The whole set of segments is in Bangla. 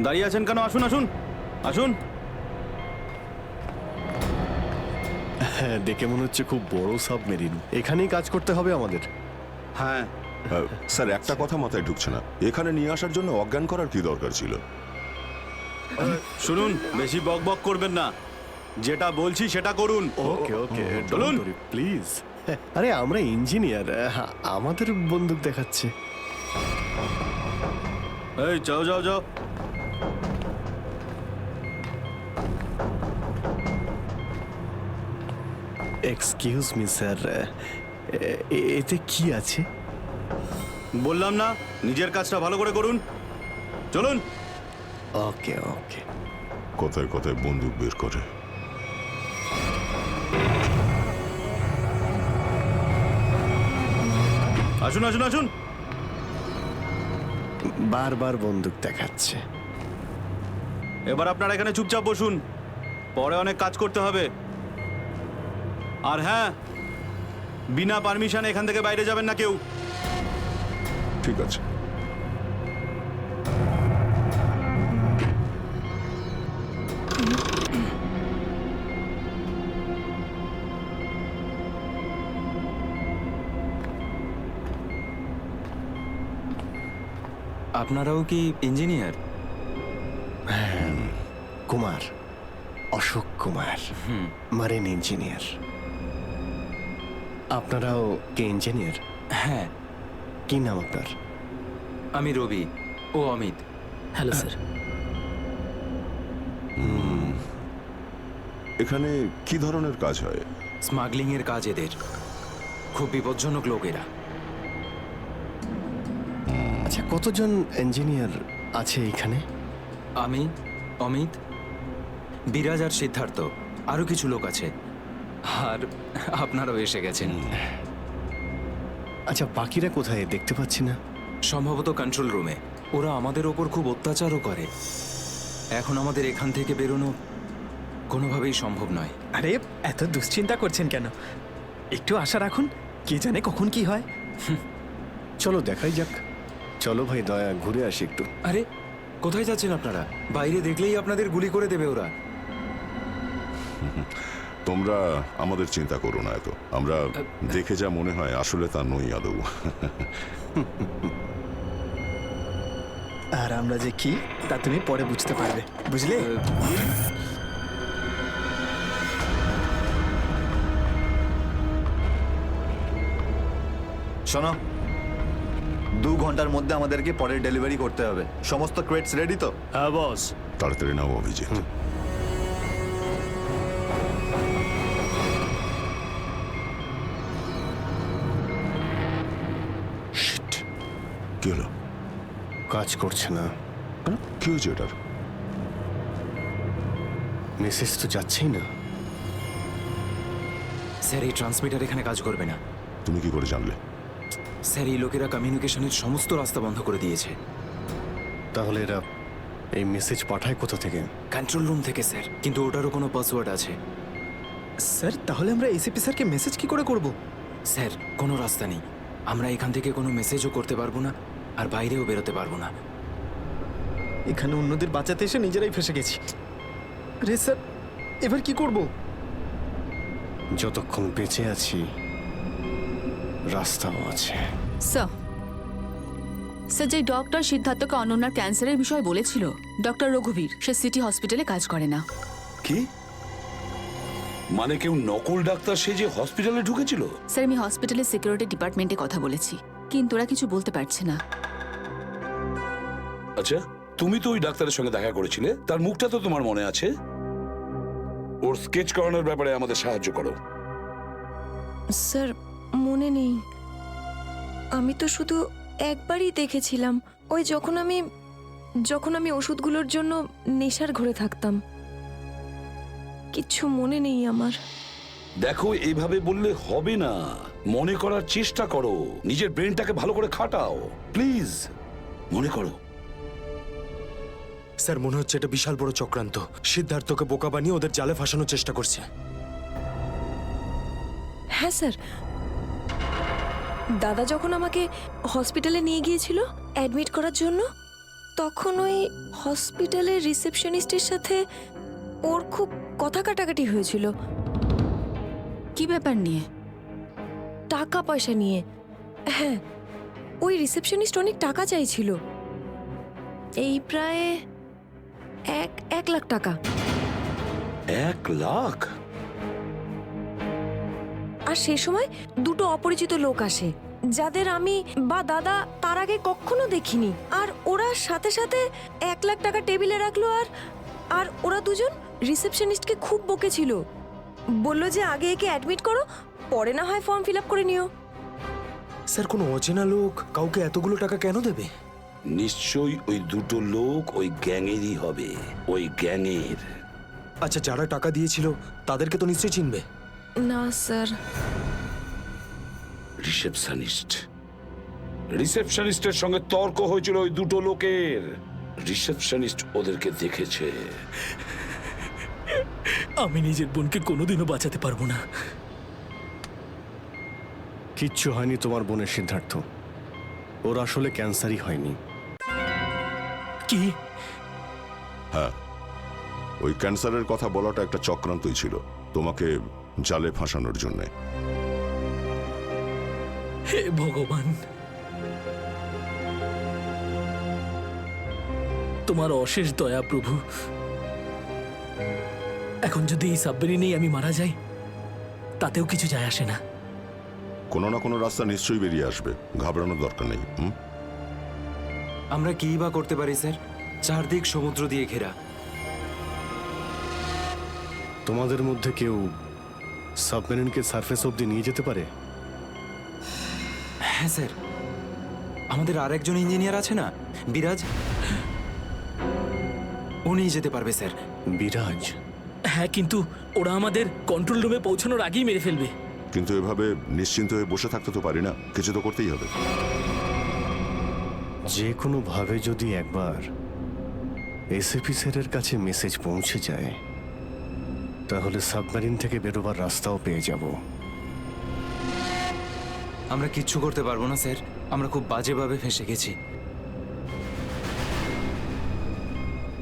দাঁড়িয়ে আছেন কেন? আসুন আসুন আসুন। হ্যাঁ, দেখে মনে হচ্ছে খুব বড় সাবমেরিন। এখানেই কাজ করতে হবে আমাদের। হ্যাঁ স্যার, একটা কথা মাথায় ঢুকছে না, এখানে নিয়ে আসার জন্য অজ্ঞান করার কি দরকার ছিল? শুনুন, বেশি বক বক করবেন না, যেটা বলছি সেটা করুন। ওকে ওকে, চলুন। প্লিজ। আরে আমরা ইঞ্জিনিয়ার, আমাদের বন্দুক দেখাচ্ছে। এই যাও যাও যাও। এক্সকিউজ মি স্যার, এতে কি আছে? বললাম না, নিজের কাজটা ভালো করে করুন। চলুন। ওকে ওকে। কথায় কথায় বন্দুক বের করে। আসুন আসুন আসুন। বারবার বন্দুক দেখাচ্ছে। এবার আপনারা এখানে চুপচাপ বসুন, পরে অনেক কাজ করতে হবে। আর হ্যাঁ, বিনা পারমিশনে এখান থেকে বাইরে যাবেন না কেউ। ঠিক আছে। আপনারাও কি engineer? Kumar, Ashok Kumar, marine engineer. আপনারাও কি ইঞ্জিনিয়ার? হ্যাঁ, কি নাম আপনার? আমি রবি, ও অমিত। Hello sir. এখানে কি ধরনের কাজ হয়? স্মাগলিং এর কাজ এদের। খুব বিপজ্জনক লোক এরা। আচ্ছা, কতজন ইঞ্জিনিয়ার আছে এখানে? আমি, অমিত, বিরাজ আর সিদ্ধার্থ, আরো কিছু লোক আছে। আর আপনারাও এসে গেছেন। আচ্ছা, বাকিরা কোথায় দেখতে পাচ্ছি না? সম্ভবত কন্ট্রোল রুমে। ওরা আমাদের ওপর খুব অত্যাচারও করে। এখন আমাদের এখান থেকে বেরোনো কোনোভাবেই সম্ভব নয়। আরে এত দুশ্চিন্তা করছেন কেন? একটু আশা রাখুন, কে জানে কখন কি হয়। চলো দেখাই যাক। চলো ভাই, দয়া ঘুরে আসি একটু। আরে কোথায় যাচ্ছেন আপনারা? বাইরে দেখলেই আপনাদের গুলি করে দেবে ওরা। তোমরা আমাদের চিন্তা করো না এত। আমরা দেখে যা মনে হয় আসলে তা নই আদৌ। আর আমরা যে কি তা তুমি পরে বুঝতে পারবে, বুঝলে? শোনো, 2 ঘন্টার মধ্যে আমাদেরকে পরের ডেলিভারি করতে হবে। সমস্ত ক্রেটস রেডি তো? হ্যাঁ বস। তাড়াতাড়ি নাও অভিজিৎ। শিট, কি হলো? কাজ করছে না। কি হয়েছে এটার? মেসেজ তো যাচ্ছেই না। স্যার, এই ট্রান্সমিটার এখানে কাজ করবে না। তুমি কি করে জানলে? স্যার, এই লোকেরা কমিউনিকেশনের সমস্ত রাস্তা বন্ধ করে দিয়েছে। তাহলে এরা এই মেসেজ পাঠায় কোথা থেকে? কন্ট্রোল রুম থেকে স্যার, কিন্তু ওটারও কোনো পাসওয়ার্ড আছে। স্যার, তাহলে আমরা এসিপি স্যারকে মেসেজ কি করে করব? স্যার, কোনো রাস্তা নেই। আমরা এখান থেকে কোনো মেসেজও করতে পারবো না, আর বাইরেও বেরোতে পারবো না। এখানে অন্যদের বাঁচাতে এসে নিজেরাই ফেসে গেছি। আরে স্যার, এবার কি করব? যতক্ষণ বেঁচে আছি রাস্তাও আছে। স্যার, যে ডক্টর সিদ্ধার্থকে অনন্যার ক্যান্সারের বিষয়ে বলেছিল, ডক্টর রঘুবীর, সে সিটি হসপিটালে কাজ করে না। কি মানে? কেউ নকল ডাক্তার সেজে হসপিটালে ঢুকেছিল? স্যার, আমি হসপিটালের সিকিউরিটি ডিপার্টমেন্টে কথা বলেছি, কিন্তু ওরা কিছু বলতে পারছে না। আচ্ছা, তুমি তো ওই ডাক্তারের সঙ্গে দেখা করেছিলে, তার মুখটা তো তোমার মনে আছে। ওর স্কেচ করানোর ব্যাপারে আমাদের সাহায্য করো। স্যার, মনে নেই। আমি তো শুধু একবারই দেখেছিলাম, ওই যখন আমি ওষুধগুলোর জন্য নেশার ঘরে থাকতাম। কিচ্ছু মনে নেই আমার। দেখো, এইভাবে বললে হবে না। মনে করার চেষ্টা করো, নিজের ব্রেনটাকে ভালো করে খাটাও প্লিজ। মনে করো। স্যার, মনে হচ্ছে এটা বিশাল বড় চক্রান্ত। সিদ্ধার্থকে বোকা বানিয়ে ওদের জালে ফাঁসানোর চেষ্টা করছে। হ্যাঁ স্যার, দাদা যখন আমাকে হসপিটালে নিয়ে গিয়েছিল অ্যাডমিট করার জন্য, তখন ওই হসপিটালের রিসেপশনিস্টের সাথে ওর খুব কথা কাটাকাটি হয়েছিল কি ব্যাপার নিয়ে? টাকা পয়সা নিয়ে। হ্যাঁ, ওই রিসেপশনিস্ট অনেক টাকা চাইছিল, এই প্রায় 1 লাখ টাকা। 1 লাখ? আর সেই সময় দুটো অপরিচিত লোক আসে যাদের আমি বা দাদা তার আগে কখনো দেখিনি, আর ওরা সাথে সাথে 1 লাখ টাকা টেবিলে রাখলো। আর ওরা দুজন রিসেপশনিস্টকে খুব বকেছিল, বলল যে আগে একে অ্যাডমিট করো, পরে না হয় ফর্ম ফিল আপ করে নিও। স্যার কোনো অচেনা লোক কাউকে এতগুলো টাকা কেন দেবে? নিশ্চয়ই ওই দুটো লোক ওই গ্যাংয়েরই হবে, ওই গ্যাংয়ের। আচ্ছা, যারা টাকা দিয়েছিল তাদেরকে তো নিশ্চয়ই চিনবে। না স্যার। রিসেপশনিস্টের সঙ্গে তর্ক হয়েছিল ওই দুটো লোকের। রিসেপশনিস্ট ওদেরকে দেখেছে। আমি নিজের বোনকে কোনোদিনও বাঁচাতে পারবো না। কিচ্ছু হয়নি তোমার বোনের, সিদ্ধার্থ। ওর আসলে ক্যান্সারই হয়নি। কি? হ্যাঁ, ওই ক্যান্সারের কথা বলাটা একটা চক্রান্তই ছিল, তোমাকে জালে ফাঁসানোর জন্যে। হে ভগবান, তোমার অশেষ দয়া প্রভু। এখন যদি এই সাবমেরিনেই আমি মারা যাই, তাতেও কিছু যায় আসে না। কোনো না কোনো রাস্তা নিশ্চয়ই বেরিয়ে আসবে, ঘাবড়ানোর দরকার নেই। আমরা কি বা করতে পারি স্যার? চারদিক সমুদ্র দিয়ে ঘেরা। তোমাদের মধ্যে কেউ সাবমেরিনকে সারফেস অব্দি নিয়ে যেতে পারে? হ্যাঁ স্যার, আমাদের আর একজন ইঞ্জিনিয়ার আছে না, বিরাজ, ও নিয়ে যেতে পারবে স্যার। বিরাজ? হ্যাঁ, কিন্তু ওরা আমাদের কন্ট্রোল রুমে পৌঁছানোর আগেই মেরে ফেলবে। কিন্তু এভাবে নিশ্চিন্ত হয়ে বসে থাকতে তো পারি না, কিছু তো করতেই হবে। যে কোনোভাবে যদি একবার এসএপি স্যারের কাছে মেসেজ পৌঁছে যায়, তাহলে সাবমেরিন থেকে বেরোবার রাস্তাও পেয়ে যাব। আমরা কিচ্ছু করতে পারবো না স্যার, আমরা খুব বাজেভাবে ফেঁসে গেছি।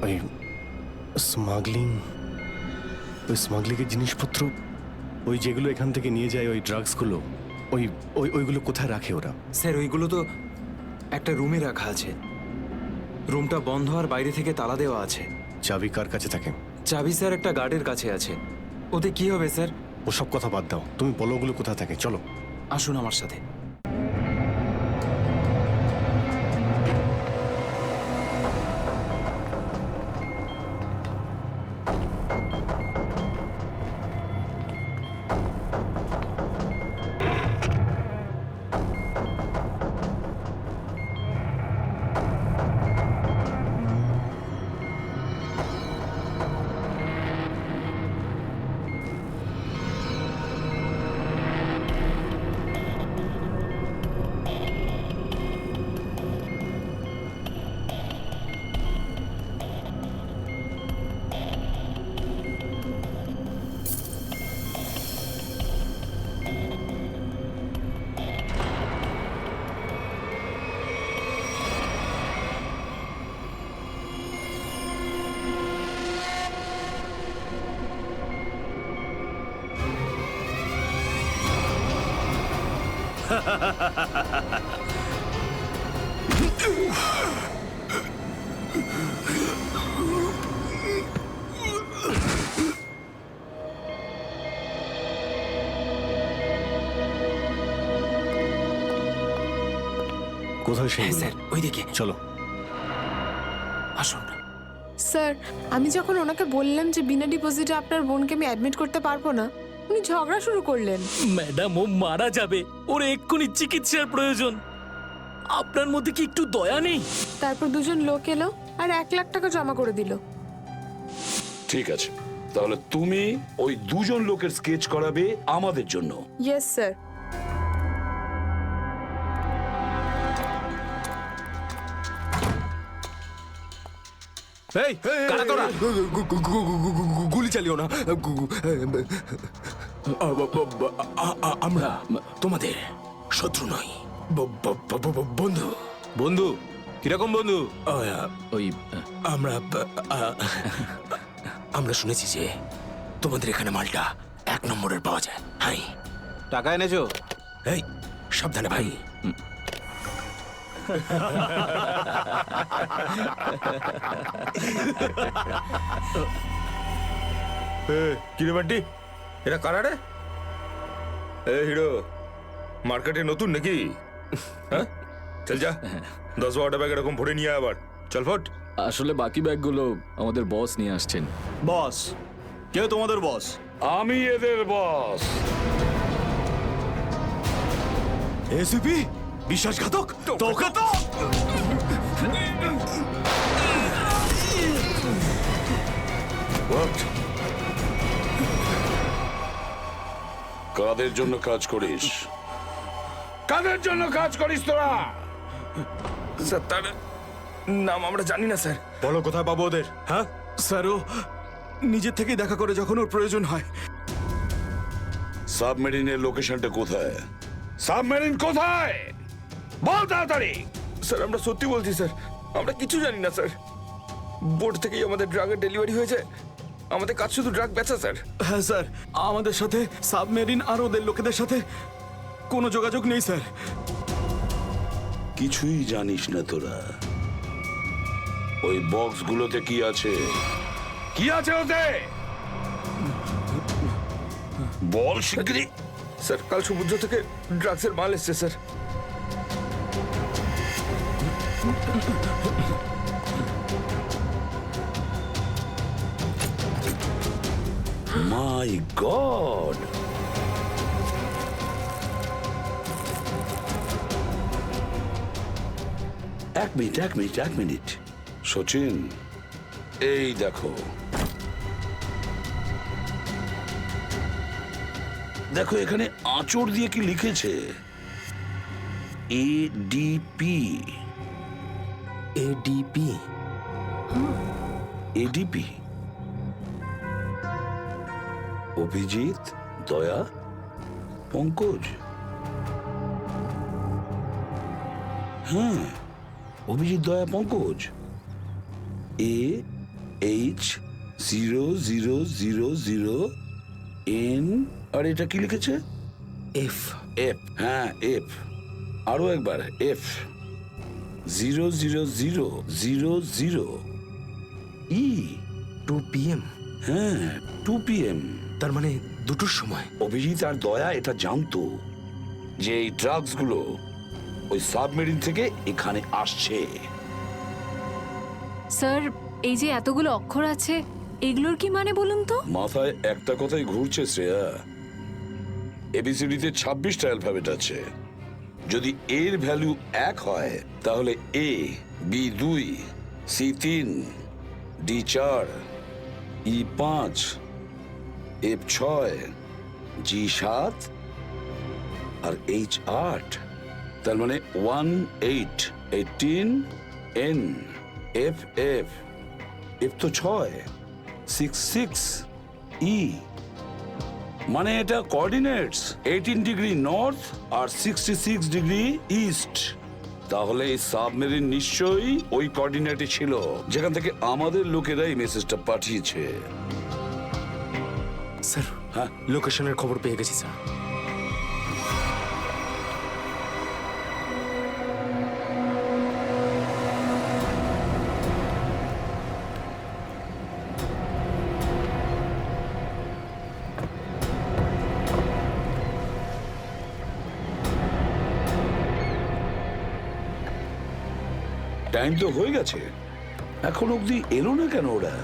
ওই স্মাগলিংয়ের জিনিসপত্র, ওই যেগুলো এখান থেকে নিয়ে যায়, ওই ড্রাগসগুলো, ওইগুলো কোথায় রাখে ওরা? স্যার ওইগুলো তো একটা রুমে রাখা আছে, রুমটা বন্ধ আর বাইরে থেকে তালা দেওয়া আছে। চাবি কার কাছে থাকে? চাবি স্যার একটা গার্ডের কাছে আছে। ওতে কি হবে স্যার? ওসব কথা বাদ দাও, তুমি বলো ওগুলো কোথায় থাকে। চলো আসুন আমার সাথে। কোথায় সেই? হ্যাঁ স্যার, ওইদিকে চলো আসুন। স্যার, আমি যখন ওনাকে বললাম যে বিনা ডিপোজিটে আপনার বোনকে আমি অ্যাডমিট করতে পারবো না, উনি ঝগড়া শুরু করলেন। ম্যাডাম, ও মারা যাবে, ওর এক্ষুনি চিকিৎসার প্রয়োজন। আপনার মধ্যে কি একটু দয়া নেই? তারপর দুজন লোক এলো আর 1 লাখ টাকা জমা করে দিল। ঠিক আছে, তাহলে তুমি ওই দুজন লোকের স্কেচ করাবে আমাদের জন্য। Yes sir. এই কারা তোরা? গুলি চালিও না। আমরা তোমাদের শত্রু নই, বন্ধু। বন্ধু? কিরকম বন্ধু? আমরা শুনেছি যে তোমাদের এখানে মালটা 1 নম্বরের পাওয়া যায়। হাই, টাকা এনেছো? এই সাবধানে ভাই। কিরে বান্টি, এরা কারা রে? এ হিরো, মার্কেটে নতুন নাকি? হ্যাঁ, চল যা 10-12টা ব্যাগ এরকম ভরে নিয়ে আবার চল ফট। আসলে বাকি ব্যাগগুলো আমাদের বস নিয়ে আসছেন। বস? কে তোমাদের বস? আমি এদের বস। এসিপি বিশ্বাসঘাতক, তোকে তো কাদের জন্য কাজ করিস? কাদের জন্য কাজ করিস তোরা? স্যার, তার নাম আমরা জানি না স্যার। বলো কোথায় পাবো ওদের? হ্যাঁ স্যার, ও নিজের থেকেই দেখা করে যখন ওর প্রয়োজন হয়। সাবমেরিনের লোকেশনটা কোথায়? সাবমেরিন কোথায়? বল তাড়াতাড়ি। স্যার, আমরা সত্যি বলছি স্যার, আমরা কিছু জানি না স্যার। বোর্ড থেকেই আমাদের ড্রাগের ডেলিভারি হয়েছে। আমাদের কাজ শুধু ড্রাগ বেচা স্যার। হ্যাঁ স্যার, আমাদের সাথে সাবমেরিন আর ওদের লোকেদের সাথে কোনো যোগাযোগ নেই স্যার। কিছুই জানিস না তোরা? ওই বক্সগুলোতে কি আছে? কি আছে ওতে? বল শিগগিরই। স্যার, কাল সমুদ্র থেকে ড্রাগসের মাল এসছে স্যার। মাই গড! এক মিনিট সচিন, এই দেখো দেখো এখানে আঁচড় দিয়ে কি লিখেছে? এডিপি। এডিপি? এডিপি অভিজিৎ, দয়া, পঙ্কজ। হ্যাঁ, অভিজিৎ, দয়া, পঙ্কজ। AH0000N। আর এটা কি লিখেছে? এফ। এফ, হ্যাঁ এফ। আরো একবার এফ। 00000 ই। 2 PM? হ্যাঁ, 2 PM। তার মানে 2টোর সময়। অভিজিৎ আর দয়া এটা জানতো যে এই ড্রাগসগুলো ওই সাবমেরিন থেকে এখানে আসছে। স্যার, এই যে এতগুলো অক্ষর আছে, এগুলোর কি মানে বলুন তো? মাথায় একটা কথাই ঘুরছে শ্রেয়া। এবিসিডিতে 26টা অ্যালফাবেট আছে। যদি এর ভ্যালু 1 হয় তাহলে A, B 2, C 3, D 4, E 5, F 6, G 7 R H 8। তার মানে 1 8 18 N F F F তো 6 6 6 E। মানে এটা কোঅর্ডিনেটস 18 ডিগ্রি নর্থ আর 66 ডিগ্রি ইস্ট। তাহলে এই সাবমেরিন নিশ্চয়ই ওই কোঅর্ডিনেটে ছিল যেখান থেকে আমাদের লোকেরা এই মেসেজটা পাঠিয়েছে। স্যার, হ্যাঁ, লোকেশনের খবর পেয়ে গেছি স্যার। টাইম তো হয়ে গেছে, এখন অবধি এলো না কেন ওরা?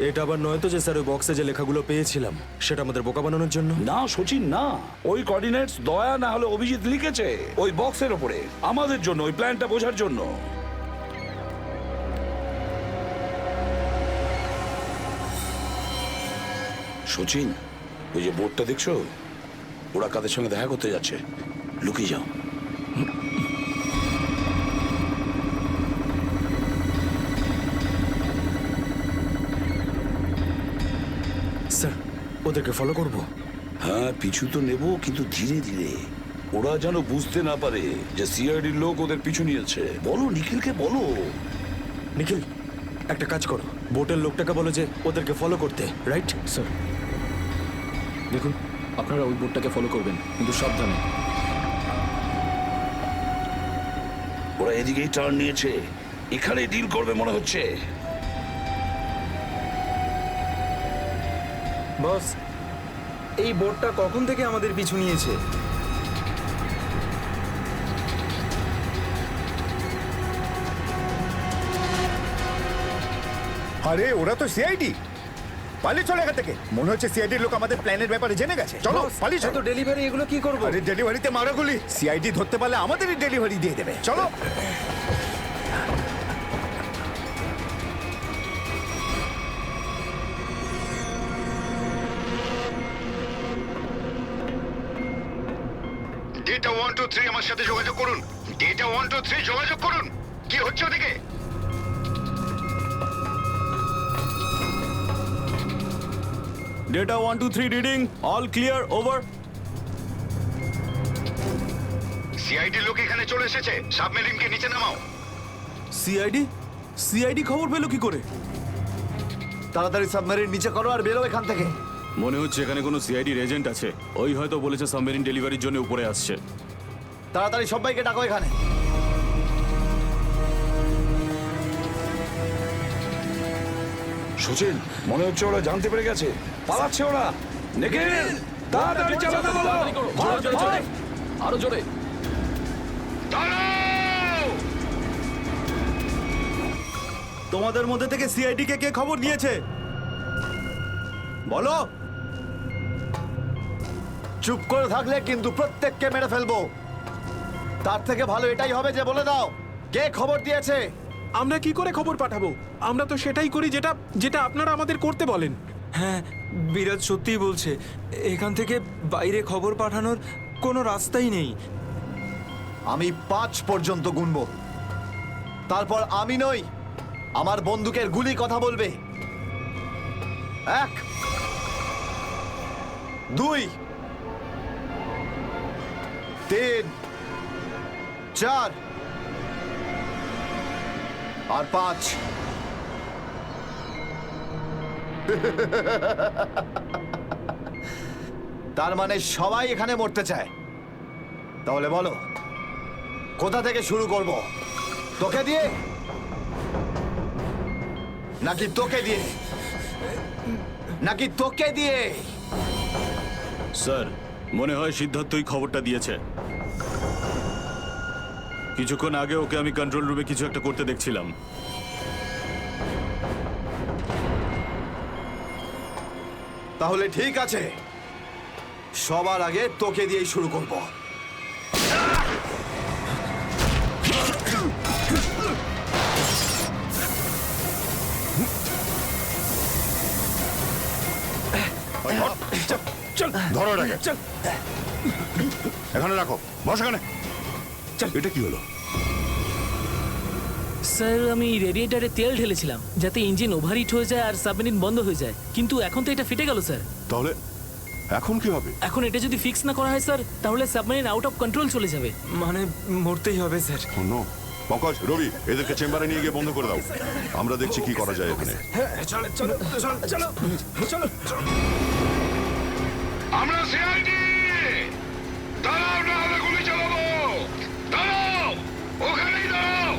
এটা আবার নয় তো যে স্যার ওই বক্সে যে লেখাগুলো পেয়েছিলাম সেটা আমাদের বোকা বানানোর জন্য? না সচিন, না। ওই কোঅর্ডিনেটস দয়া না হলে অভিজিৎ লিখেছে ওই বক্সের ওপরে আমাদের জন্য, ওই প্ল্যানটা বোঝার জন্য। সচিন, ওই যে বোর্ডটা দেখছো, ওরা কাদের সঙ্গে দেখা করতে যাচ্ছে। লুকিয়ে যাও। স্যার, ওদেরকে ফলো করব? হ্যাঁ, পিছু তো নেব, কিন্তু ধীরে ধীরে। ওরা যেন বুঝতে না পারে যে সিআইডির লোক ওদের পিছু নিয়েছে। বলো নিখিলকে বলো। নিখিল একটা কাজ করো, বোটের লোকটাকে বলো যে ওদেরকে ফলো করতে, রাইট? স্যার দেখুন, আপনারা ওই বোটটাকে ফলো করবেন, কিন্তু সাবধানে। ওরা এদিকেই টার্ন নিয়েছে, এখানে ডিল করবে মনে হচ্ছে। বস, এই বোটটা কখন থেকে আমাদের পিছু নিয়েছে? আরে ওরা তো সিআইডি, পালিয়ে চলে এখান থেকে। মনে হচ্ছে সিআইডির লোক আমাদের প্ল্যানের ব্যাপারে জেনে গেছে। চলো পালিয়ে চলো। ডেলিভারি এগুলো কি করবো? আরে ডেলিভারিতে মারাগুলি, সিআইডি ধরতে পারলে আমাদেরই ডেলিভারি দিয়ে দেবে। চলো। ডেটা 123 আমার সাথে যোগাযোগ করুন। ডেটা 123 যোগাযোগ করুন। কি হচ্ছে ওদিকে? Data 123 reading, all clear, over. CID লোক এখানে চলে এসেছে, সাবমেরিনকে নিচে নামাও। সিআইডি খবর পেলো কি করে? তাড়াতাড়ি সাবমেরিন নিচে করো আর বেরো এখান থেকে। মনে হচ্ছে এখানে কোনো সিআইডির এজেন্ট আছে, ওই হয়তো বলেছে সাবমেরিন ডেলিভারির জন্য উপরে আসছে। তাড়াতাড়ি সবাইকে ডাকো এখানে। সচিন, মনে হচ্ছে ওরা জানতে পেরে গেছে, পালাচ্ছে ওরা। নিখিল, তাড়াতাড়ি চালাতে বলো। আরো জোরে। তোমাদের মধ্যে থেকে সিআইডি কে কে খবর দিয়েছে বলো। চুপ করে থাকলে কিন্তু প্রত্যেককে মেরে ফেলবো। তার থেকে ভালো এটাই হবে যে বলে দাও কে খবর দিয়েছে। আমরা কি করে খবর পাঠাবো? আমরা তো সেটাই করি যেটা যেটা আপনারা আমাদের করতে বলেন। হ্যাঁ, বিরাজ সত্যিই বলছে, এখান থেকে বাইরে খবর পাঠানোর কোনো রাস্তাই নেই। আমি 5 পর্যন্ত গুনবো, তারপর আমি নই, আমার বন্দুকের গুলি কথা বলবে। 1 2 3 4 আর 5। তার মানে সবাই এখানে মরতে চায়। তাহলে বলো কোথা থেকে শুরু করব? তোকে দিয়ে নাকি তোকে দিয়ে? নাকি তোকে দিয়ে? স্যার, মনে হয় সিদ্ধার্থই খবরটা দিয়েছে। কিছুক্ষণ আগে ওকে আমি কন্ট্রোল রুমে কিছু একটা করতে দেখছিলাম। তাহলে ঠিক আছে, সবার আগে তোকে দিয়েই শুরু করব। চল ধরো এটাকে, চল এখানে রাখো, বস এখানে। চল। এটা কি হলো? স্যার, আমি রেডিয়েটারে তেল ঢেলেছিলাম যাতে ইঞ্জিন ওভারহিট হয়ে যায় আর সাবমেরিন বন্ধ হয়ে যায়, কিন্তু এখন তো এটা ফেটে গেল স্যার। তাহলে এখন কি হবে? এখন এটা যদি ফিক্স না করা হয় স্যার, তাহলে সাবমেরিন আউট অফ কন্ট্রোল চলে যাবে। মানে মরতেই হবে স্যার। নো, পঙ্কজ, রবি, এদেরকে চেম্বারে নিয়ে গিয়ে বন্ধ করে দাও। আমরা দেখছি কি করা যায় এখানে। চলো চলো চলো চলো চলো। আমরা সিআইডি, দাঁড়াও না হলে গুলি চালাবো। দাঁড়াও, ওখানেই দাঁড়াও।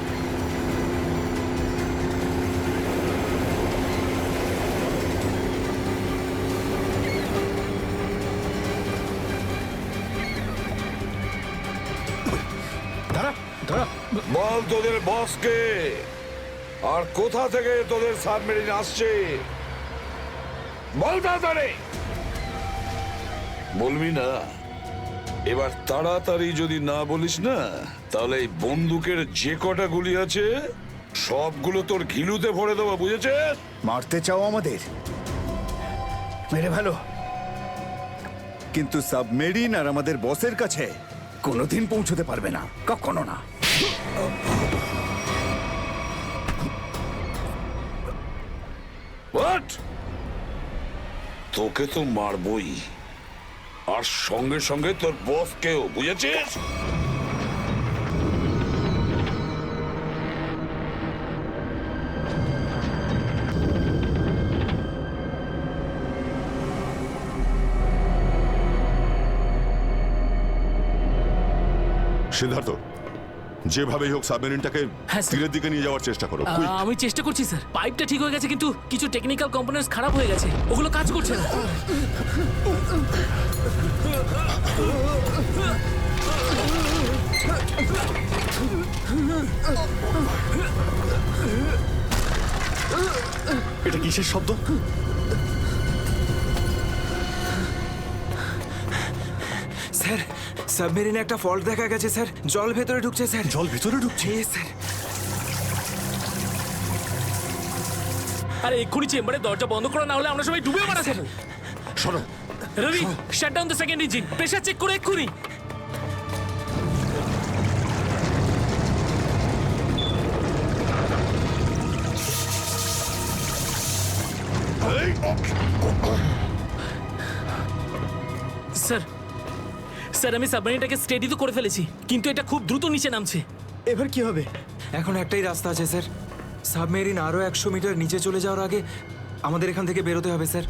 বল তোদের বসকে, আর কোথা থেকে তোদের সাবমেরিন আসছে বল তাড়াতাড়ি। বলবি না? এবার তাড়াতাড়ি যদি না বলিস না, তাহলে এই বন্দুকের যে কটা গুলি আছে সবগুলো তোর ঘিলুতে ভরে দেবো, বুঝেছিস? মারতে চাও আমাদের? মেরে ভালো, কিন্তু সাবমেরিন আর আমাদের বসের কাছে কোনোদিন পৌঁছতে পারবে না, কখনো না। তোকে তো মারবই, আর সঙ্গে সঙ্গে তোর বসকেও, বুঝেছিস? সিদ্ধার্থ, যেভাবেই হোক সাবমেরিনটাকে হ্যাঁ, স্যার। তীরের দিকে নিয়ে যাওয়ার চেষ্টা করো। quick! আমি চেষ্টা করছি স্যার। পাইপটা ঠিক হয়ে গেছে কিন্তু কিছু টেকনিক্যাল কম্পোনেন্টস খারাপ হয়ে গেছে, ওগুলো কাজ করছে না। এটা কিসের শব্দ? স্যার, সাবমেরিনে একটা ফল্ট দেখা গেছে স্যার। জল ভেতরে ঢুকছে স্যার। জল ভেতরে ঢুকছে? স্যার। আরে এক্ষুনি চেম্বারে দরজা বন্ধ করা না হলে আমরা সবাই ডুবে মারা স্যার। শোনো Ravi, shut down the second engine, pressure check করে এক্ষুনি। স্যার, স্যার আমি সাবমেরিনটাকে স্টেডি তো করে ফেলেছি, কিন্তু এটা খুব দ্রুত নিচে নামছে। এবার কি হবে? এখন একটাই রাস্তা আছে স্যার। সাবমেরিন আরো 100 মিটার নিচে চলে যাওয়ার আগে আমাদের এখান থেকে বেরোতে হবে স্যার।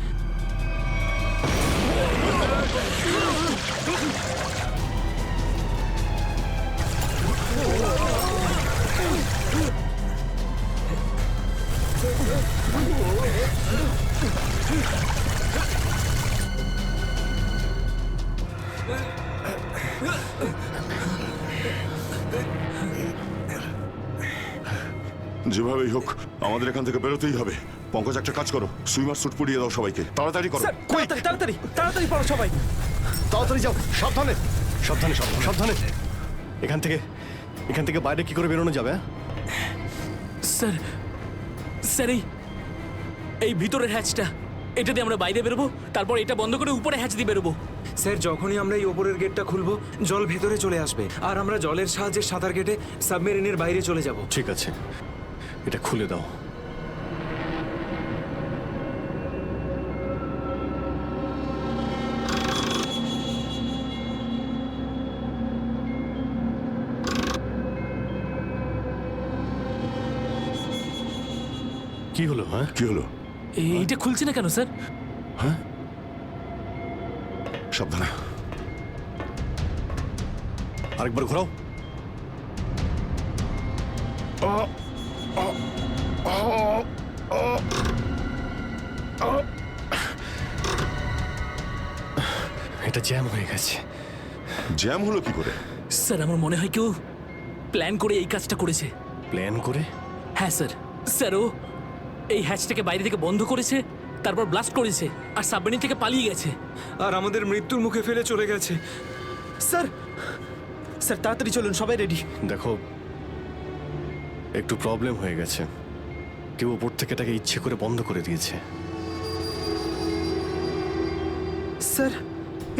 যেভাবেই হোক আমাদের এখান থেকে বেরোতেই হবে। পঙ্কজ, একটা কাজ করো, সুইমার স্যুট পরিয়ে দাও সবাইকে, তাড়াতাড়ি করো। তাড়াতাড়ি তাড়াতাড়ি তাড়াতাড়ি পড়ো সবাই। তাড়াতাড়ি যাও, সাবধানে সাবধানে সাবধানে সাবধানে। এখান থেকে বাইরে কি করে বেরোনো যাবে? স্যার, স্যার এই ভিতরের হ্যাচটা, এটা দিয়ে আমরা বাইরে বেরোবো, তারপর এটা বন্ধ করে উপরে হ্যাচ দিয়ে বেরোবো। স্যার, যখনই আমরা এই ওপরের গেটটা খুলবো জল ভেতরে চলে আসবে আর আমরা জলের সাহায্যে সাঁতার কেটে সাবমেরিনের বাইরে চলে যাব। ঠিক আছে, এটা খুলে দাও। কি হলো? হ্যাঁ, কি হলো? এইটা খুলছে না কেন স্যার? হ্যাঁ, সাবধানে। আরেকবার ঘোরাও। এটা জ্যাম হয়ে গেছে। জ্যাম হলো কি করে? স্যার আমার মনে হয় কেউ প্ল্যান করে এই কাজটা করেছে। প্ল্যান করে? হ্যাঁ স্যার। স্যার ও এই হ্যাচটাকে বাইরে থেকে বন্ধ করেছে, তারপর ব্লাস্ট করেছে আর সাবমেরিন থেকে পালিয়ে গেছে আর আমাদের মৃত্যুর মুখে ফেলে চলে গেছে। স্যার, স্যার তাড়াতাড়ি চলুন, সবাই রেডি। দেখো, একটু প্রবলেম হয়ে গেছে। কেউ ওপর থেকে এটাকে ইচ্ছে করে বন্ধ করে দিয়েছে। স্যার,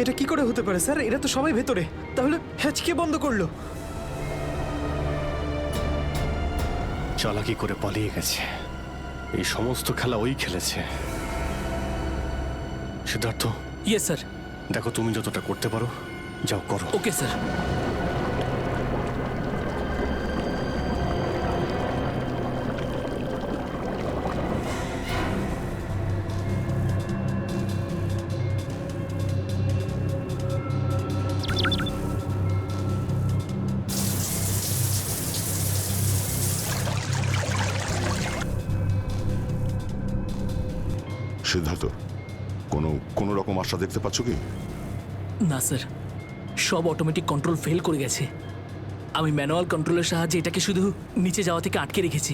এটা কি করে হতে পারে স্যার? এরা তো সবাই ভেতরে, তাহলে হ্যাচ কে বন্ধ করলো? চালাকি করে পালিয়ে গেছে। এই সমস্ত খেলা ওই খেলেছে। সিদ্ধার্থ। Yes sir. দেখো, তুমি যতটা করতে পারো যাও করো। Okay sir. সিদ্ধার্থ, কোনো রকম আশা দেখতে পাচ্ছ কি? না স্যার, সব অটোমেটিক কন্ট্রোল ফেল করে গেছে। আমি ম্যানুয়াল কন্ট্রোলের সাহায্যে এটাকে শুধু নিচে যাওয়া থেকে আটকে রেখেছি।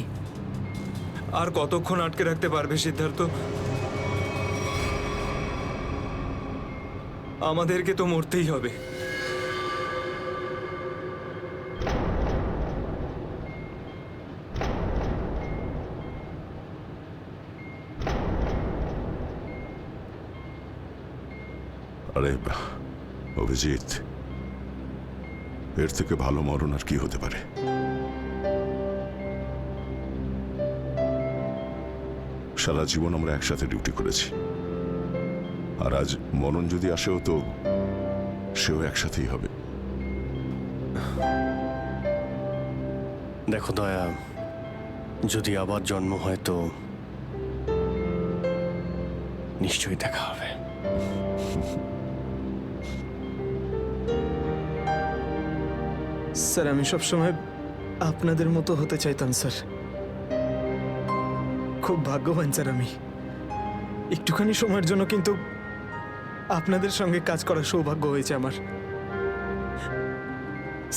আর কতক্ষণ আটকে রাখতে পারবে সিদ্ধার্থ? আমাদেরকে তো মরতেই হবে। আরে অভিজিৎ, এর থেকে ভালো মরণ আর কি হতে পারে? সারা জীবন আমরা একসাথে ডিউটি করেছি, আর আজ মরণ যদি আসেও তো সেও একসাথেই হবে। দেখো দয়া, যদি আবার জন্ম হয় তো নিশ্চয়ই দেখা হবে। স্যার আমি সবসময় আপনাদের মতো হতে চাইতাম স্যার। খুব ভাগ্যবান স্যার আমি। একটুখানি সময়ের জন্য কিন্তু আপনাদের সঙ্গে কাজ করার সৌভাগ্য হয়েছে আমার।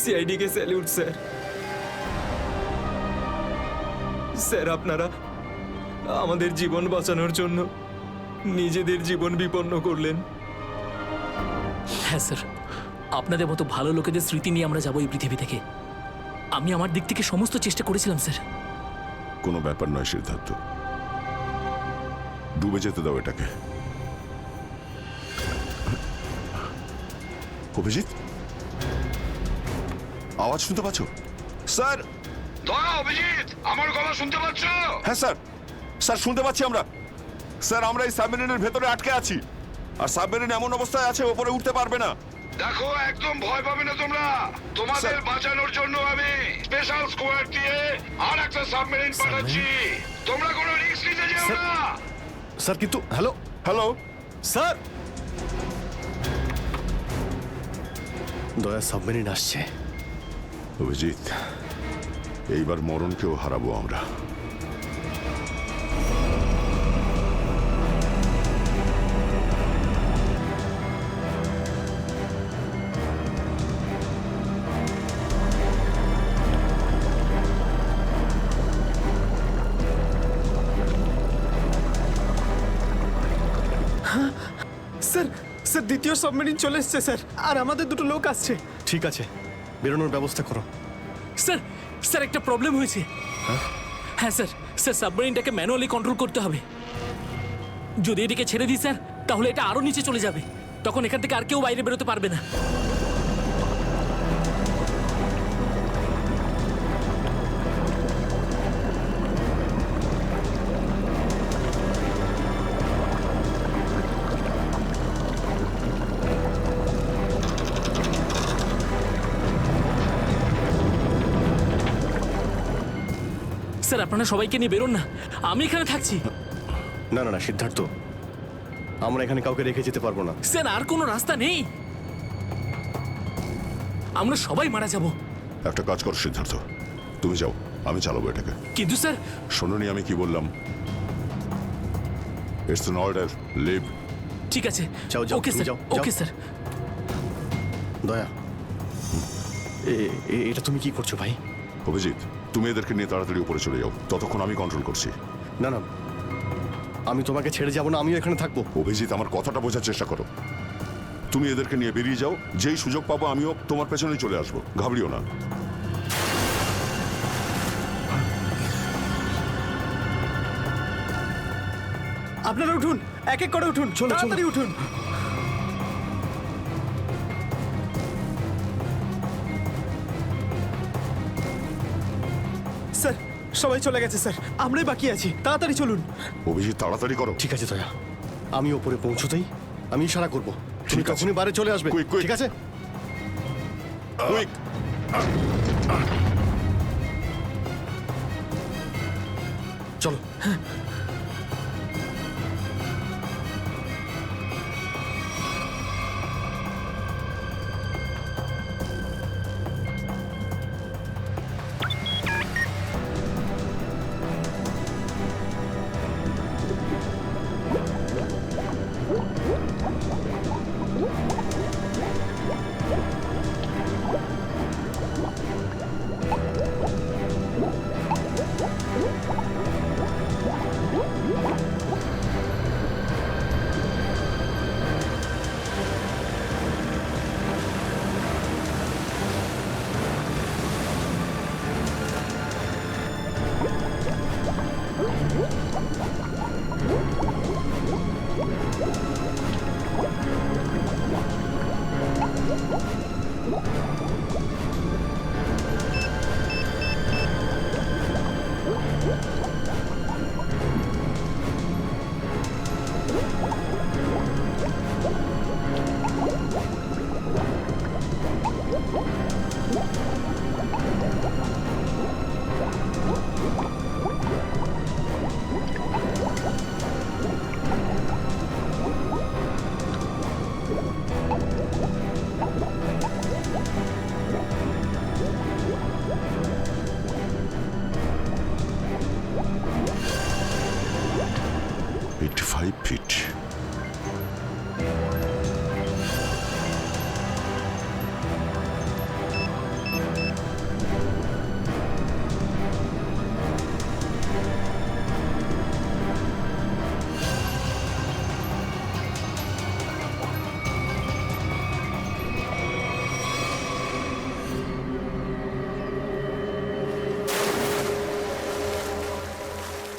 সিআইডি কে স্যালিউট স্যার। স্যার আপনারা আমাদের জীবন বাঁচানোর জন্য নিজেদের জীবন বিপন্ন করলেন। হ্যাঁ স্যার, আপনাদের মতো ভালো লোকেদের স্মৃতি নিয়ে আমরা যাবো এই পৃথিবী থেকে। আমি আমার দিক থেকে সমস্ত চেষ্টা করেছিলাম স্যার। কোনো ব্যাপার নয় সিদ্ধার্থ, ডুবে যেতে দাও এটাকে। অভিজিৎ, আওয়াজ শুনতে পাচ্ছ? স্যার, দয়া, অভিজিৎ, আমার গলা শুনতে পাচ্ছ? হ্যাঁ স্যার, স্যার শুনতে পাচ্ছি আমরা। স্যার আমরা এই সাবমেরিনের ভেতরে আটকে আছি, আর সাবমেরিন এমন অবস্থায় আছে ওপরে উঠতে পারবে না। দেখো, একদম ভয় পাবে না তোমরা। তোমাদের বাঁচানোর জন্য আমি স্পেশাল স্কোয়াড দিয়ে আর একটা সাবমেরিন পাঠাচ্ছি। তোমরা কোনো রিস্ক নিতে যেও না। স্যার কিন্তু হ্যালো হ্যালো স্যার, দয়া সাবমেরিন আসছে। অভিজিৎ, এইবার মরণকেও হারাবো আমরা। স্যার স্যার দ্বিতীয় সাবমেরিন চলে এসছে স্যার, আর আমাদের দুটো লোক আসছে। ঠিক আছে, বেরোনোর ব্যবস্থা করো। স্যার, স্যার একটা প্রবলেম হয়েছে। হ্যাঁ স্যার, স্যার সাবমেরিনটাকে ম্যানুয়ালি কন্ট্রোল করতে হবে। যদি এটাকে ছেড়ে দিই স্যার, তাহলে এটা আরো নিচে চলে যাবে। তখন এখান থেকে আর কেউ বাইরে বেরোতে পারবে না। স্যার আপনারা সবাইকে নিয়ে বেরোন না, আমি এখানে থাকছি। না না না সিদ্ধার্থ, আমরা এখানে কাউকে রেখে যেতে পারবো না। স্যার আর কোনো রাস্তা নেই, আমরা সবাই মারা যাব। একটা কাজ করো সিদ্ধার্থ, তুমি যাও, আমি চালাবো এটাকে। কিন্তু স্যার, শোনোনি আমি কি বললাম? It's an order, leave. ঠিক আছে, যাও যাও, ওকে তুমি স্যার, যাও, ওকে যাও। স্যার। দয়া, এটা তুমি কি করছো ভাই? অভিজিৎ, তুমি এদেরকে নিয়ে তাড়াতাড়ি উপরে চলে যাও, ততক্ষণ আমি কন্ট্রোল করছি। না না, আমি তোমাকে ছেড়ে যাব না, আমিও এখানে থাকবো। অভিজিৎ, আমার কথাটা বোঝার চেষ্টা করো। তুমি এদেরকে নিয়ে বেরিয়ে যাও, যেই সুযোগ পাবো আমিও তোমার পেছনেই চলে আসবো, ঘাবড়িও না। আপনারা উঠুন, এক এক করে উঠুন, তাড়াতাড়ি উঠুন। স্যার সবাই চলে গেছে স্যার, আমরাই বাকি আছি, তাড়াতাড়ি চলুন। অভিজিৎ তাড়াতাড়ি করো। ঠিক আছে দয়া, আমি ওপরে পৌঁছতেই আমি ইশারা করবো, তুমি ঠিক আছে। তখনই বাইরে চলে আসবে। Quick, quick. ঠিক আছে? কুইক। চলো। 85 ফিট।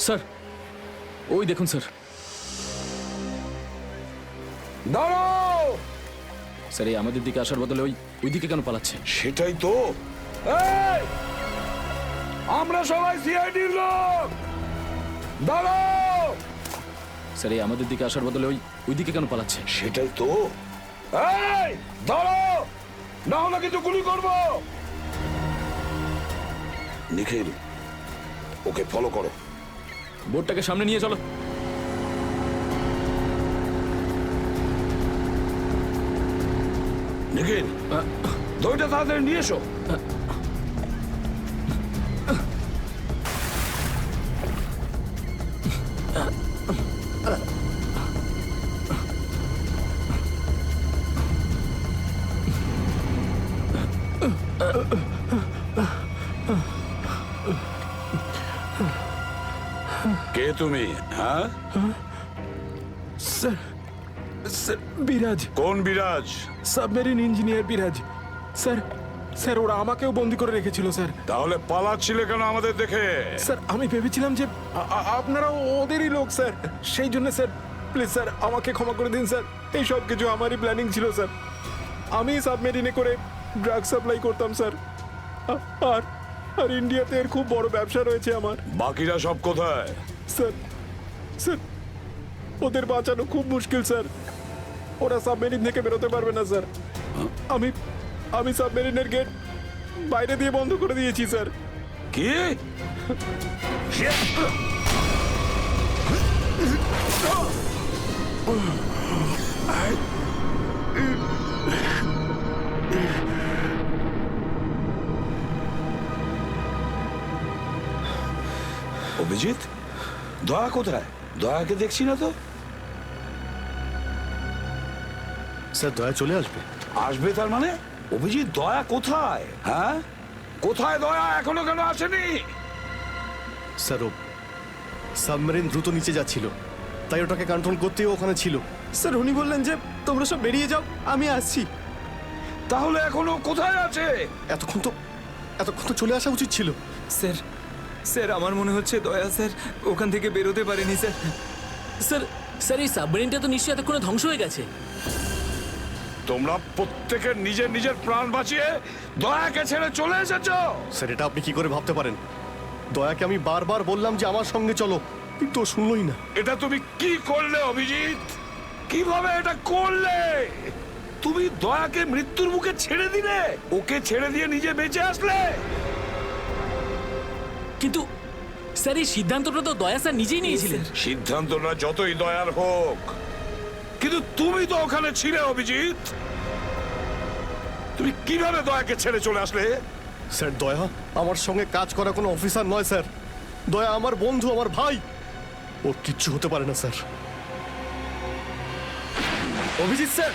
স্যার ওই দেখুন স্যার। দাঁড়াও! স্যার এই আমাদের দিকে আসার বদলে ওই দিকে কেন পালাচ্ছে? সেটাই তো। এই! আমরা সবাই সিআইডির লোক। দাঁড়াও! স্যার এই আমাদের দিকে আসার বদলে ওই দিকে কেন পালাচ্ছে? সেটাই তো। এই! দাঁড়াও! না হলে কিন্তু গুলি করবো। নিখিল, ওকে ফলো করো। বোটটাকে সামনে নিয়ে চলো। নিখিল, দইটা তাড়াতাড়ি নিয়ে এসো। কে তুমি? হ্যাঁ স্যার, স্যার বিরাজ। কোন বিরাজ? সাবমেরিন ইঞ্জিনিয়ার বিরাজ। স্যার, স্যার ওরা আমাকেও বন্দি করে রেখেছিল স্যার। তাহলে পালাচ্ছিলে কেন আমাদের দেখে? স্যার আমি ভেবেছিলাম যে আপনারা ওদেরই লোক স্যার, সেই জন্য স্যার প্লিজ স্যার আমাকে ক্ষমা করে দিন স্যার। এই সব কিছু আমারই প্ল্যানিং ছিল স্যার। আমি সাবমেরিনে করে ড্রাগ সাপ্লাই করতাম স্যার। আর আর ইন্ডিয়াতে এর খুব বড় ব্যবসা রয়েছে আমার। বাকিরা সব কোথায়? স্যার, স্যার ওদের বাঁচানো খুব মুশকিল স্যার। ওরা সাবমেরিন থেকে বেরোতে পারবে না স্যার। আমি সাবমেরিনের গেট বাইরে দিয়ে বন্ধ করে দিয়েছি স্যার। কি? অভিজিৎ, দয়া কোথায়? দয়াকে দেখছি না তো। স্যার দয়া চলে আসবে। আসবে তার মানে? অভিজিৎ, দয়া কোথায়? হ্যাঁ, কোথায় দয়া? এখনো কেন আসেনি? স্যার ও সাবমেরিন দ্রুত নিচে যাচ্ছিল, তাই ওটাকে কন্ট্রোল করতেই ওখানে ছিল। স্যার উনি বললেন যে তোমরা সব বেরিয়ে যাও, আমি আসছি। তাহলে এখনো কোথায় আছে? এতক্ষণ তো চলে আসা উচিত ছিল। স্যার, স্যার আমার মনে হচ্ছে দয়া স্যার ওখান থেকে বেরোতে পারেনি স্যার। স্যার, স্যার এই সাবমেরিনটা তো নিশ্চয়ই এতক্ষণে ধ্বংস হয়ে গেছে। তোমরা প্রত্যেকের নিজের নিজের প্রাণ বাঁচিয়ে দয়াকে ছেড়ে চলে এসেছো। স্যার এটা আপনি কি করে ভাবতে পারেন? দয়াকে আমি বারবার বললাম যে আমার সঙ্গে চলো, কিন্তু ও শুনলই না। এটা তুমি কি করলে অভিজিৎ? কিভাবে এটা করলে? তুমি দয়াকে মৃত্যুর মুখে ছেড়ে দিলে, ওকে ছেড়ে দিয়ে নিজে বেঁচে আসলে। কিন্তু স্যার এই সিদ্ধান্তটা তো দয়া স্যার নিজেই নিয়েছিলেন। সিদ্ধান্তটা যতই দয়ার হোক, কিন্তু তুমি তো ওখানে ছিলে অভিজিৎ। তুমি কিভাবে দয়াকে ছেড়ে চলে আসলে? স্যার দয়া আমার সঙ্গে কাজ করা কোনো অফিসার নয় স্যার। দয়া আমার বন্ধু, আমার ভাই। ওর কিচ্ছু হতে পারে না স্যার। অভিজিৎ স্যার,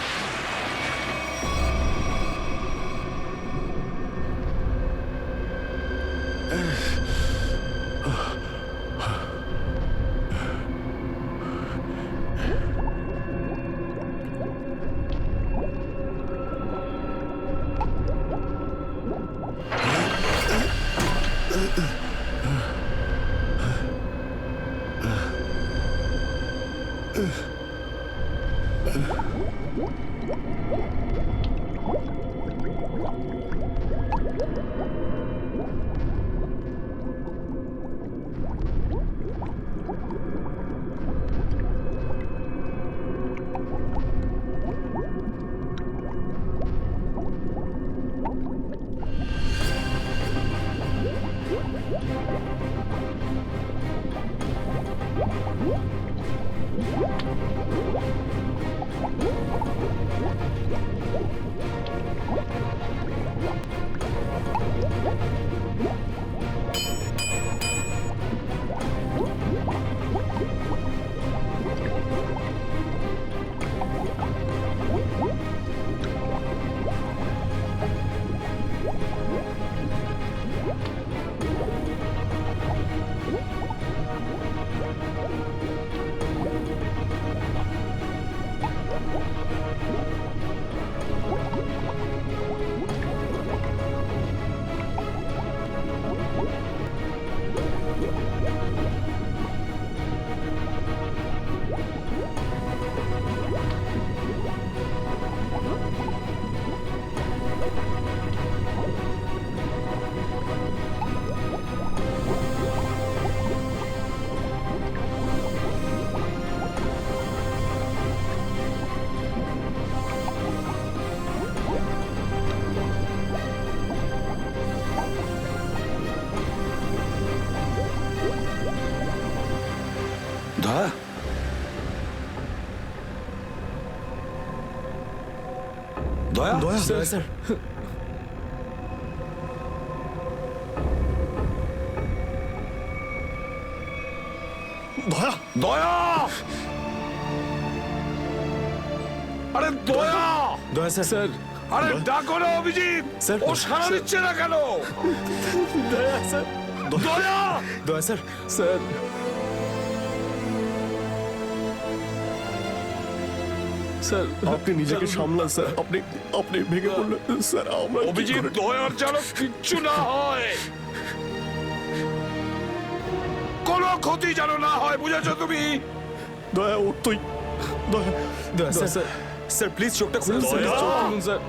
দয়া দয়া দয়া স্যার দয়া দয়া আরে দয়া দয়া স্যার আরে ডাকো না অভিজিৎ স্যার, ও সারা দিচ্ছে না কেন? দয়া স্যার দয়া দয়া স্যার স্যার স্যার আপনি নিজেকে সামলান স্যার। আপনি আপনি ভেঙে পড়লেন স্যার। আমরা কি অভিজিৎ করে- দয়ার যেন কিচ্ছু না হয়, কোনো ক্ষতি যেন না হয়, বুঝেছো তুমি? দয়া ওর তুই দয়া দয়া স্যার স্যার স্যার প্লিজ চোখটা খুলুন স্যার দয়া! চোখ খুলুন স্যার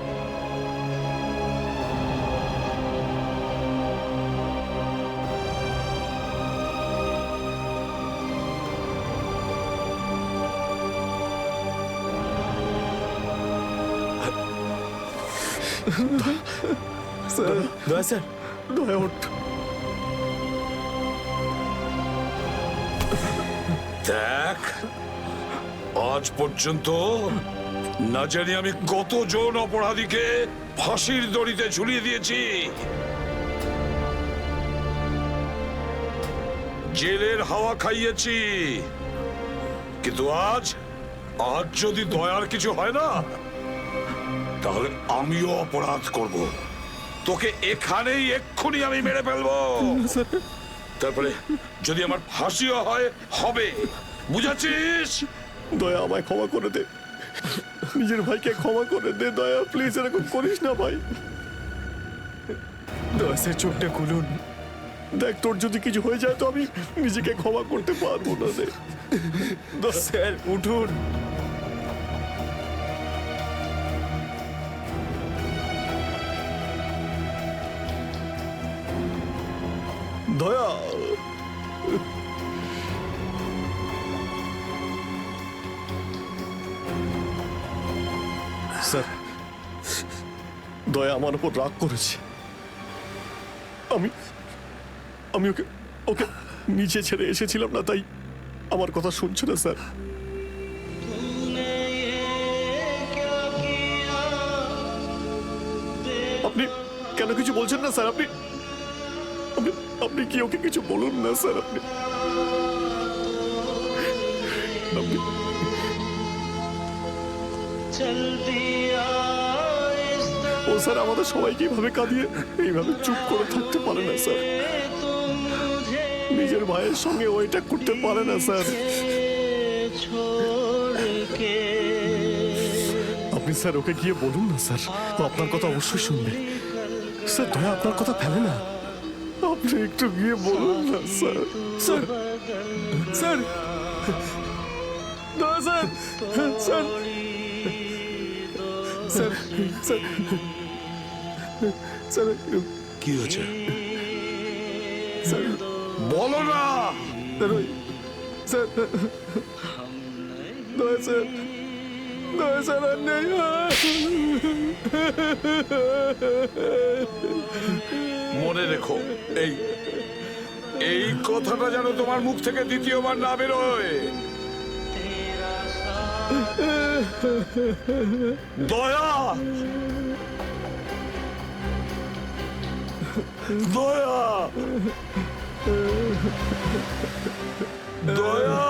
স্যার দয়া স্যার দয়া ওঠ। দেখ, আজ পর্যন্ত না জানি আমি কতজন অপরাধীকে ফাঁসির দড়িতে ঝুলিয়ে দিয়েছি, জেলের হাওয়া খাইয়েছি, কিন্তু আজ আজ যদি দয়ার কিছু হয় না, তাহলে আমিও অপরাধ করব। তোকে এখানেই এক্ষুনি আমি মেরে ফেলবো। তারপরে যদি আমার ফাঁসিও হয়, হবে, বুঝেছিস? দয়া আমায় ক্ষমা করে দে, নিজের ভাইকে ক্ষমা করে দে দয়া, প্লিজ এরকম করিস না ভাই। দয়া স্যার চোখটা খুলুন। দেখ তোর যদি কিছু হয়ে যায় তো আমি নিজেকে ক্ষমা করতে পারবো না রে। স্যার উঠুন। দয়া স্যার, দয়া আমার উপর রাগ করেছে। আমি আমি ওকে ওকে নিচে ছেড়ে এসেছিলাম না, তাই আমার কথা শুনছে না স্যার। আপনি কেন কিছু বলছেন না স্যার? আপনি আপনি আপনি কি ওকে কিছু বলুন না স্যার। আপনি আপনি ও স্যার আমাদের সবাইকে এইভাবে কাঁদিয়ে এইভাবে চুপ করে থাকতে পারে না স্যার। নিজের ভাইয়ের সঙ্গে ও এটা করতে পারে না স্যার। আপনি স্যার ওকে গিয়ে বলুন না স্যার, ও আপনার কথা অবশ্যই শুনবে স্যার। দয়া আপনার কথা ফেলে না, আপনি একটু গিয়ে বলুন না স্যার। স্যার স্যার দয়া sir sir sir sir sir কি হয়েছে স্যার বলো না। স্যার ওই স্যার দয়া স্যার দয়া স্যার আর নেই। মনে রেখো, এই এই কথাটা যেন তোমার মুখ থেকে দ্বিতীয়বার না বেরোয়। দয়া দয়া দয়া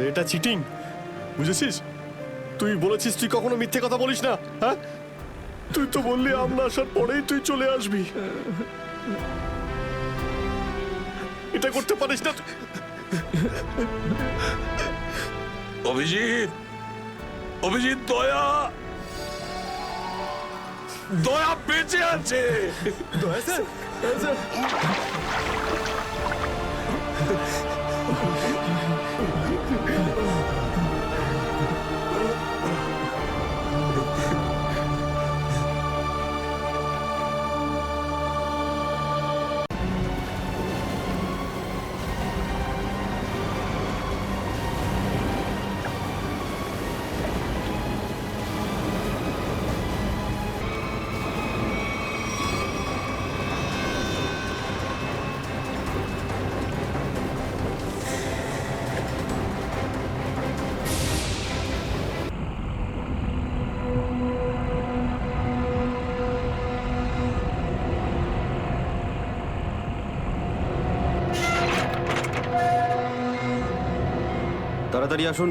এটা চিটিং, বুঝেছিস? তুই বলেছিস তুই কখনো মিথ্যে কথা বলিস না। হ্যাঁ, তুই তো বললি আমরা আসার পরেই তুই চলে আসবি। এটা করতে পারিস না। অভিজিৎ অভিজিৎ দয়া দয়া বেঁচে আছে। দয়া স্যার দয়া স্যার তাড়াতাড়ি আসুন।